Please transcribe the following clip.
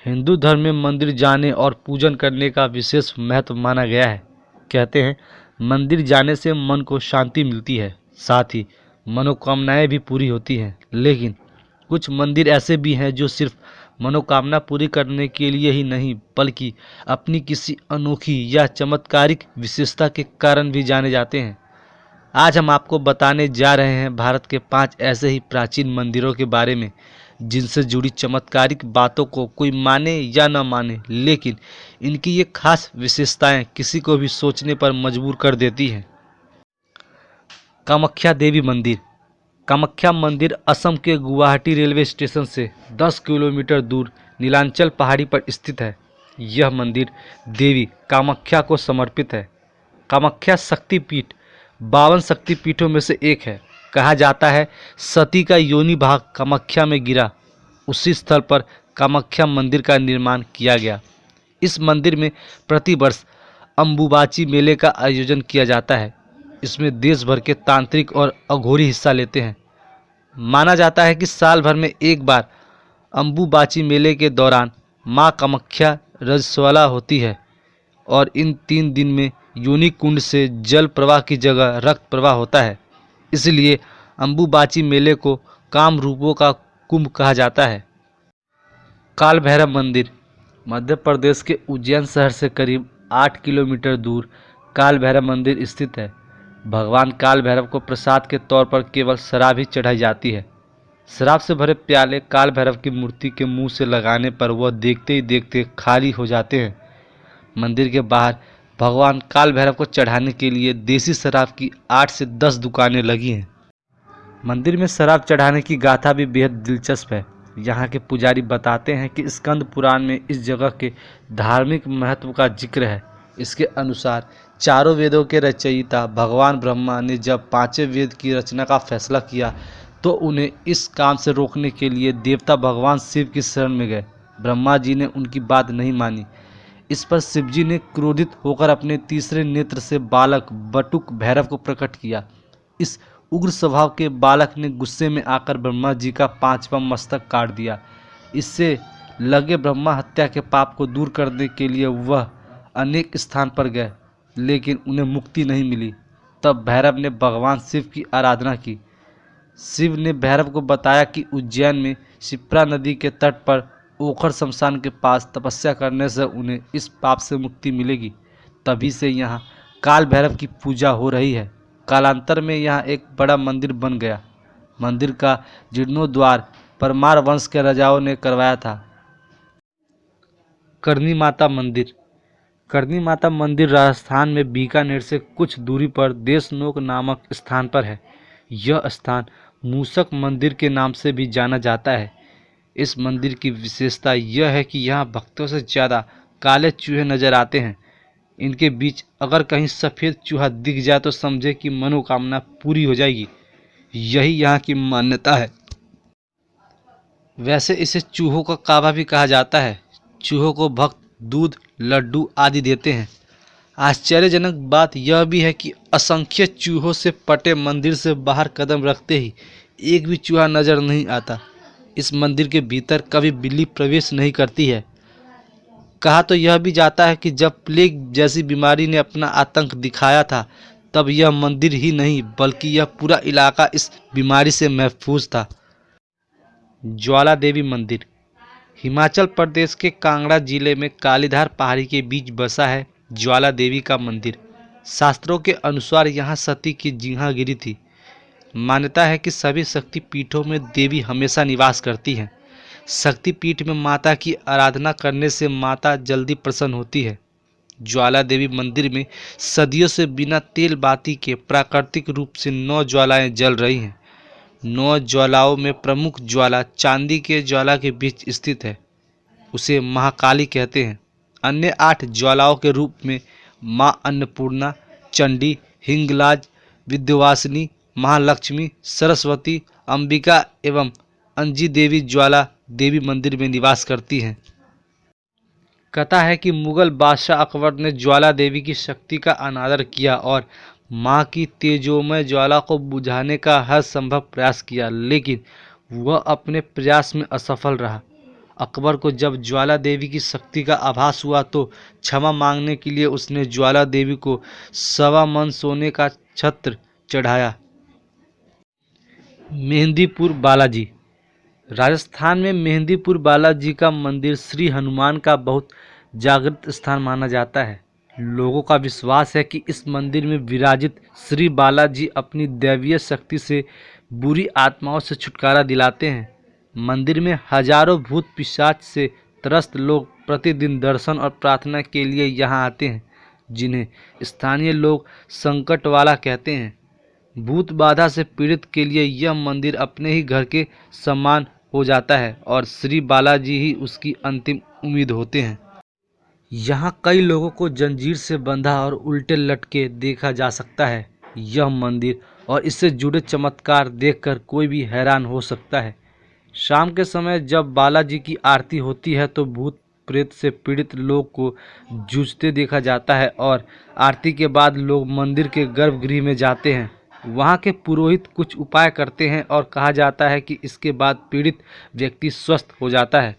हिंदू धर्म में मंदिर जाने और पूजन करने का विशेष महत्व माना गया है। कहते हैं मंदिर जाने से मन को शांति मिलती है, साथ ही मनोकामनाएं भी पूरी होती हैं। लेकिन कुछ मंदिर ऐसे भी हैं जो सिर्फ मनोकामना पूरी करने के लिए ही नहीं बल्कि अपनी किसी अनोखी या चमत्कारिक विशेषता के कारण भी जाने जाते हैं। आज हम आपको बताने जा रहे हैं भारत के 5 ऐसे ही प्राचीन मंदिरों के बारे में जिनसे जुड़ी चमत्कारिक बातों को कोई माने या न माने, लेकिन इनकी ये खास विशेषताएं किसी को भी सोचने पर मजबूर कर देती हैं। कामाख्या देवी मंदिर। कामाख्या मंदिर असम के गुवाहाटी रेलवे स्टेशन से 10 किलोमीटर दूर नीलांचल पहाड़ी पर स्थित है। यह मंदिर देवी कामाख्या को समर्पित है। कामाख्या शक्तिपीठ 52 शक्तिपीठों में से एक है। कहा जाता है सती का योनि भाग कामाख्या में गिरा, उसी स्थल पर कामाख्या मंदिर का निर्माण किया गया। इस मंदिर में प्रतिवर्ष अम्बुबाची मेले का आयोजन किया जाता है। इसमें देश भर के तांत्रिक और अघोरी हिस्सा लेते हैं। माना जाता है कि साल भर में एक बार अम्बुबाची मेले के दौरान मां कामाख्या रजस्वला होती है और इन 3 दिन में योनि कुंड से जल प्रवाह की जगह रक्त प्रवाह होता है। इसलिए अम्बुबाची मेले को काम रूपों का कुंभ कहा जाता है। काल भैरव मंदिर। मध्य प्रदेश के उज्जैन शहर से करीब 8 किलोमीटर दूर काल भैरव मंदिर स्थित है। भगवान काल भैरव को प्रसाद के तौर पर केवल शराब ही चढ़ाई जाती है। शराब से भरे प्याले काल भैरव की मूर्ति के मुंह से लगाने पर वह देखते ही देखते खाली हो जाते हैं। मंदिर के बाहर भगवान काल भैरव को चढ़ाने के लिए देसी शराब की 8 से 10 दुकानें लगी हैं। मंदिर में शराब चढ़ाने की गाथा भी बेहद दिलचस्प है। यहाँ के पुजारी बताते हैं कि स्कंद पुराण में इस जगह के धार्मिक महत्व का जिक्र है। इसके अनुसार चारों वेदों के रचयिता भगवान ब्रह्मा ने जब 5वें वेद की रचना का फैसला किया तो उन्हें इस काम से रोकने के लिए देवता भगवान शिव की शरण में गए। ब्रह्मा जी ने उनकी बात नहीं मानी। इस पर शिवजी ने क्रोधित होकर अपने तीसरे नेत्र से बालक बटुक भैरव को प्रकट किया। इस उग्र स्वभाव के बालक ने गुस्से में आकर ब्रह्मा जी का 5वां मस्तक काट दिया। इससे लगे ब्रह्मा हत्या के पाप को दूर करने के लिए वह अनेक स्थान पर गए, लेकिन उन्हें मुक्ति नहीं मिली। तब भैरव ने भगवान शिव की आराधना की। शिव ने भैरव को बताया कि उज्जैन में शिप्रा नदी के तट पर ओखर शमशान के पास तपस्या करने से उन्हें इस पाप से मुक्ति मिलेगी। तभी से यहाँ काल भैरव की पूजा हो रही है। कालांतर में यहाँ एक बड़ा मंदिर बन गया। मंदिर का जीर्णोद्धार परमार वंश के राजाओं ने करवाया था। करनी माता मंदिर। करनी माता मंदिर राजस्थान में बीकानेर से कुछ दूरी पर देशनोक नामक स्थान पर है। यह स्थान मूषक मंदिर के नाम से भी जाना जाता है। इस मंदिर की विशेषता यह है कि यहाँ भक्तों से ज़्यादा काले चूहे नजर आते हैं। इनके बीच अगर कहीं सफ़ेद चूहा दिख जाए तो समझे कि मनोकामना पूरी हो जाएगी। यही यहाँ की मान्यता है। वैसे इसे चूहों का काबा भी कहा जाता है। चूहों को भक्त दूध, लड्डू आदि देते हैं। आश्चर्यजनक बात यह भी है कि असंख्य चूहों से पटे मंदिर से बाहर कदम रखते ही एक भी चूहा नजर नहीं आता। इस मंदिर के भीतर कभी बिल्ली प्रवेश नहीं करती है। कहा तो यह भी जाता है कि जब प्लेग जैसी बीमारी ने अपना आतंक दिखाया था तब यह मंदिर ही नहीं बल्कि यह पूरा इलाका इस बीमारी से महफूज था। ज्वाला देवी मंदिर। हिमाचल प्रदेश के कांगड़ा जिले में कालीधार पहाड़ी के बीच बसा है ज्वाला देवी का मंदिर। शास्त्रों के अनुसार यहाँ सती की जिंहा गिरी थी। मान्यता है कि सभी शक्तिपीठों में देवी हमेशा निवास करती हैं। शक्तिपीठ में माता की आराधना करने से माता जल्दी प्रसन्न होती है। ज्वाला देवी मंदिर में सदियों से बिना तेल बाती के प्राकृतिक रूप से 9 ज्वालाएं जल रही हैं। 9 ज्वालाओं में प्रमुख ज्वाला चांदी के ज्वाला के बीच स्थित है। उसे महाकाली कहते हैं। अन्य 8 ज्वालाओं के रूप में माँ अन्नपूर्णा, चंडी, हिंगलाज, विद्यवासिनी, महालक्ष्मी, सरस्वती, अंबिका एवं अंजी देवी ज्वाला देवी मंदिर में निवास करती हैं। कथा है कि मुगल बादशाह अकबर ने ज्वाला देवी की शक्ति का अनादर किया और मां की तेजोमय ज्वाला को बुझाने का हर संभव प्रयास किया, लेकिन वह अपने प्रयास में असफल रहा। अकबर को जब ज्वाला देवी की शक्ति का आभास हुआ तो क्षमा मांगने के लिए उसने ज्वाला देवी को 1.25 मन सोने का छत्र चढ़ाया। मेहंदीपुर बालाजी। राजस्थान में मेहंदीपुर बालाजी का मंदिर श्री हनुमान का बहुत जागृत स्थान माना जाता है। लोगों का विश्वास है कि इस मंदिर में विराजित श्री बालाजी अपनी दैवीय शक्ति से बुरी आत्माओं से छुटकारा दिलाते हैं। मंदिर में हजारों भूत पिशाच से त्रस्त लोग प्रतिदिन दर्शन और प्रार्थना के लिए यहाँ आते हैं, जिन्हें स्थानीय लोग संकट वाला कहते हैं। भूत बाधा से पीड़ित के लिए यह मंदिर अपने ही घर के समान हो जाता है और श्री बालाजी ही उसकी अंतिम उम्मीद होते हैं। यहाँ कई लोगों को जंजीर से बंधा और उल्टे लटके देखा जा सकता है। यह मंदिर और इससे जुड़े चमत्कार देखकर कोई भी हैरान हो सकता है। शाम के समय जब बालाजी की आरती होती है तो भूत प्रेत से पीड़ित लोग को जूझते देखा जाता है और आरती के बाद लोग मंदिर के गर्भगृह में जाते हैं। वहाँ के पुरोहित कुछ उपाय करते हैं और कहा जाता है कि इसके बाद पीड़ित व्यक्ति स्वस्थ हो जाता है।